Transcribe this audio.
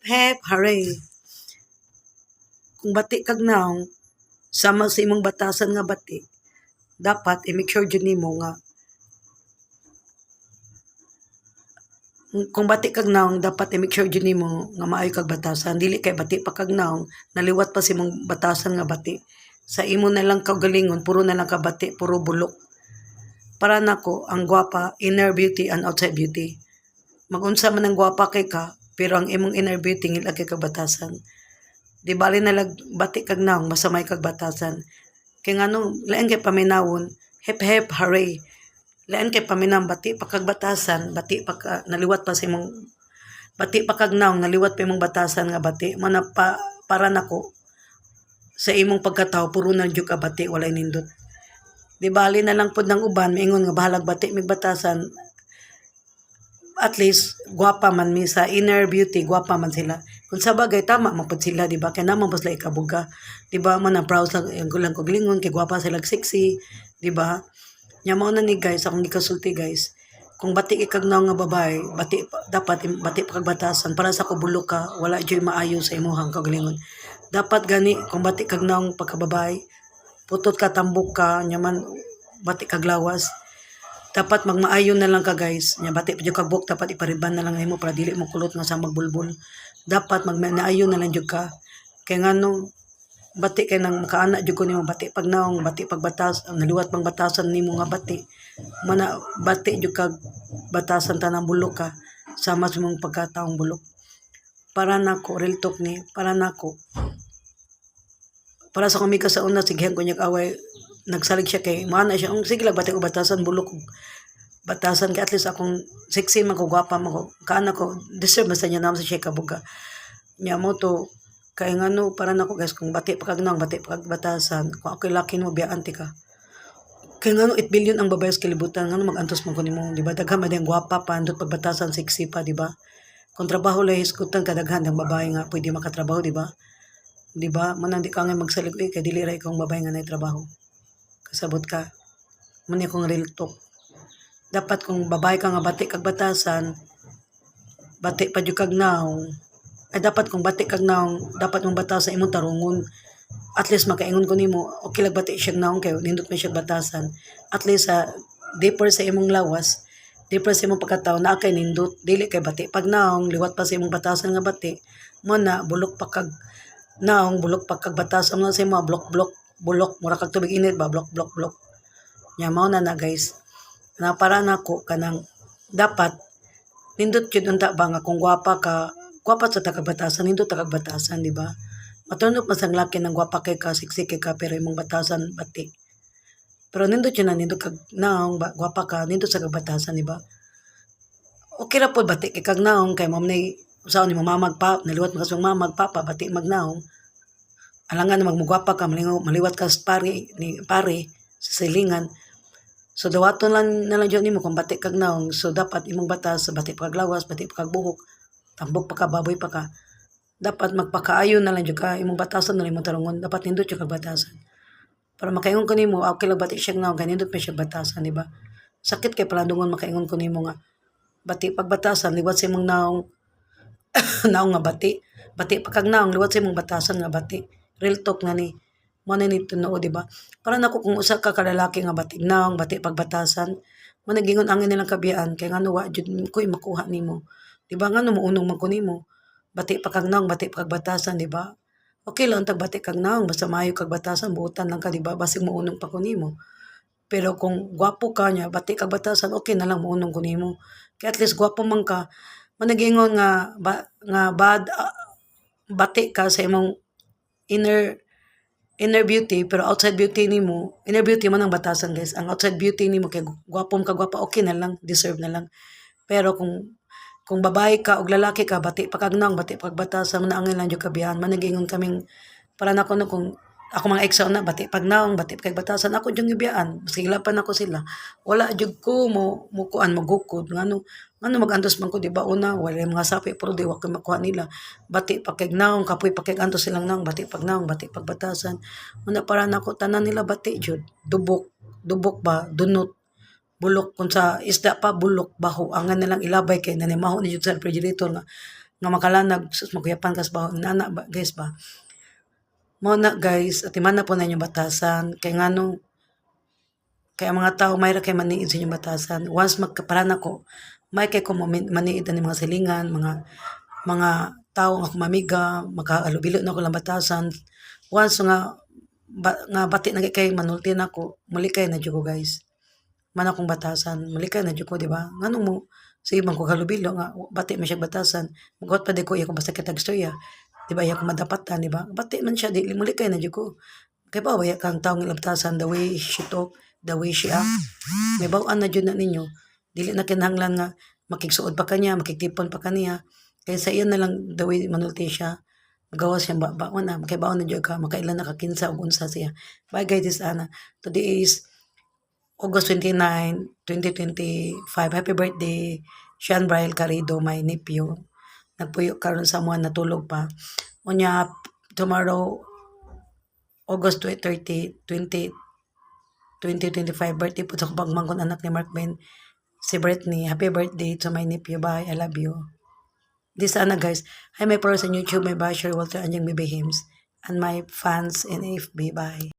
hep, hooray. Kung bati kag naong, sama sa imong batasan nga bati, dapat i-make sure dyan nimo nga kung bati kag naong, dapat i-make sure dyan nimo nga maayo kag batasan. Dili kay bati pa kag naong, naliwat pa si imong batasan nga bati. Sa imo na lang kagalingon, puro na lang ka bati, puro bulok. Para nako, ang gwapa, inner beauty and outside beauty. Magunsa man ang gwapa kay ka, pero ang imong inner beauty ngilag kay kag batasan. Di bali na lag bati kag naong, masamay kag batasan. Kaya nga no, lain kay paminawon, hep hep, hooray. Lain kay paminang bati pa kag batasan, bati pa ka, naliwat pa sa imong, bati pa kag naong, naliwat pa imong batasan nga bati. Mana pa, para nako, sa imong pagkatao, puro na dyo ka bati, walay nindot. Di bali na lang pod ng uban, maingon nga bahalag bati, mig batasan, at least gwapa man mi sa inner beauty, gwapa man sila. Kung sa bagay tama man pod sila, di ba? Kaya naman pas ikabuga, di ba? Man ang proud lang ang gulang ko gilingon kay gwapa sila sexy, di ba? Nya mao na ni guys, akong gikasulti guys. Kung bati ikag naong nga babae, bati dapat bati pa kag batasan para sa kubulok ka, wala joy maayo sa imuhang kagalingon. Dapat gani kung bati kag naong pagkababae, putot ka, tambok ka, nya man bati kag lawas. Dapat magmaayon na lang ka guys. Nya bati pa jud kag buhok, dapat ipariban na lang nimo para dili mo kulot nga sa magbulbul. Dapat magmaayon na lang jud ka. Kay ngano bati kay nang makaana jud ko nimo bati pag naong, bati pag batas, naliwat pang batasan nimo nga bati. Mana bati jud kag batasan tanang bulok ka sama sa mong pagkataong bulok. Para nako real talk ni, para nako. Para sa komika sa una sighen ko niyag away nagsalig siya kay mana siya sige lang bati ko batasan bulok batasan kay at least akong sexy man ko gwapa man ko kaana ko deserve man sa niya naman sa siya kabuga nya mo to kay ngano para nako guys kung bati pa kag nang bati pa kag batasan kung ako laki mo biyaan ti ka kay ngano 8 billion ang babae sa kalibutan ngano magantos man ko nimo di ba daghan man ang gwapa pa andot pag batasan sexy pa di ba kung trabaho lang hisgutan kadaghan ang babae nga pwede makatrabaho di ba man hindi ka nga magsalig kay dili ra ikaw babae nga nay trabaho kasabot ka muna kong real talk dapat kung babae ka nga bati kag batasan bati pa jud kag naong ay dapat kung bati kag naong dapat mong batasan imong tarungon at least makaingon ko nimo okay lang bati siya naong kay nindot man siya batasan at least sa deeper sa imong lawas deeper sa imong pagkatao na kay nindot dili kay bati pag naong liwat pa sa imong batasan nga bati mo na bulok pa kag naong bulok pa kag batasan mo sa imong bulok mura kag tubig init ba blok nya mao na guys na para nako kanang dapat nindot jud unta ba nga kung gwapa sa tagabatasan nindot tagabatasan di ba matunok man sang laki nang gwapa kay ka sexy kay ka pero imong batasan bati pero nindot yun na nindot kag naong gwapa ka nindot sa kabatasan di ba okay ra pod bati kay kag naong kay mao nay usaon ni mamag pa naliwat mo kasong mamag papa bati magnaong alangan na magmugwapa ka, maliwat ka sa pare, sa silingan. So, dawaton lang na lang dyan mo kung bati kag naong. So, dapat imong batas, bati pa kag lawas, bati pa kag buhok, tambok pa ka, baboy pa ka. Dapat magpakaayon na lang dyan ka, imong batasan na lang imong tarungon. Dapat nindot yung kag batasan. Para makaingon ko nimo, okay lang bati siya naong, kaya nindot pa siya batasan, di ba? Sakit kay palandungon makaingon ko nimo nga. Bati pag batasan, liwat sa imong naong, naong nga bati. Bati pa kag naong, liwat sa imong batasan nga bati. Real talk nga ni mo na ni tuno di ba para nako kung usa ka kalalaki nga batig naong bati pagbatasan mo nagingon angin nilang kabiyaan kay ngano wa jud ko makuha nimo di ba ngano mounong man ko nimo bati pa kag naong bati pagbatasan di ba okay lang tag bati kag naong basta maayo kag batasan buutan lang ka di ba basig mounong pa ko nimo pero kung gwapo ka nya bati kag batasan okay na lang mounong ko nimo kay at least gwapo man ka mo nagingon nga bad bati ka sa imong inner beauty pero outside beauty nimo inner beauty man ang batasan guys ang outside beauty nimo kay gwapom ka gwapa okay na lang deserve na lang pero kung babae ka og lalaki ka bati pa kag naong bati pag batasan na angin lang jud kabihan man nagingon kaming para nako no kung ako mga ex na bati pag naong bati kag batasan ako jung gibiyaan sigla pa nako sila wala jud ko mo kuan magukod ngano magantos man ko di ba una wala mga sapi pero di wa ko makuha nila bati pa kag naong kapoy pa kag antos silang naong bati pag naong bati pag batasan una para nako tanan nila bati jud dubok ba dunot bulok kung sa isda pa bulok baho angan nilang ilabay kay nanimaho ni jud sa refrigerator nga nga makalanag sus makuyapan kas ba nana ba guys ba. Mo na guys, at iman na po na inyong batasan kay ngano kaya mga tao may ra kay maniid sa inyong batasan. Once magkaparan ako, may kay ko maniid ani mga silingan, mga tao nga kumamiga, magkaalubilo na ko lang batasan. Once nga bati na kay manulti na ko, muli kay na jud ko guys. Man akong batasan, muli kay na jud ko, di ba? Nganong mo sa ibang ko halubilo nga bati man siya batasan. Magot pa di ko iya ko basta kitag istorya. Di ba iya ko madapatan, di ba? Bati man siya, di muli kay na jud ko. Kay pa waya kang taong ilabtasan the way she talk, the way she act. May bawaan na jud na ninyo. Dili na kinahanglan nga makigsuod pa kanya, makigtipon pa kaniya. Kaya sa iyan na lang the way manulti siya. Magawas siya baon na, makaibaon na jud ka, makailan na kakinsa ug unsa siya. Bye guys, this Ana. Today is August 29, 2025. Happy birthday, Sean Brian Carido, my nephew. Nagpuyo karon sa mga natulog pa. Unya, tomorrow, August 30, 2025, birthday po sa pagmangkon anak ni Mark Ben, si Brittany. Happy birthday to my nephew. Bye. I love you. This Ana guys. Hi my followers on YouTube, my basher, Walter Anjang Bibihims, and my fans in AFB. Bye.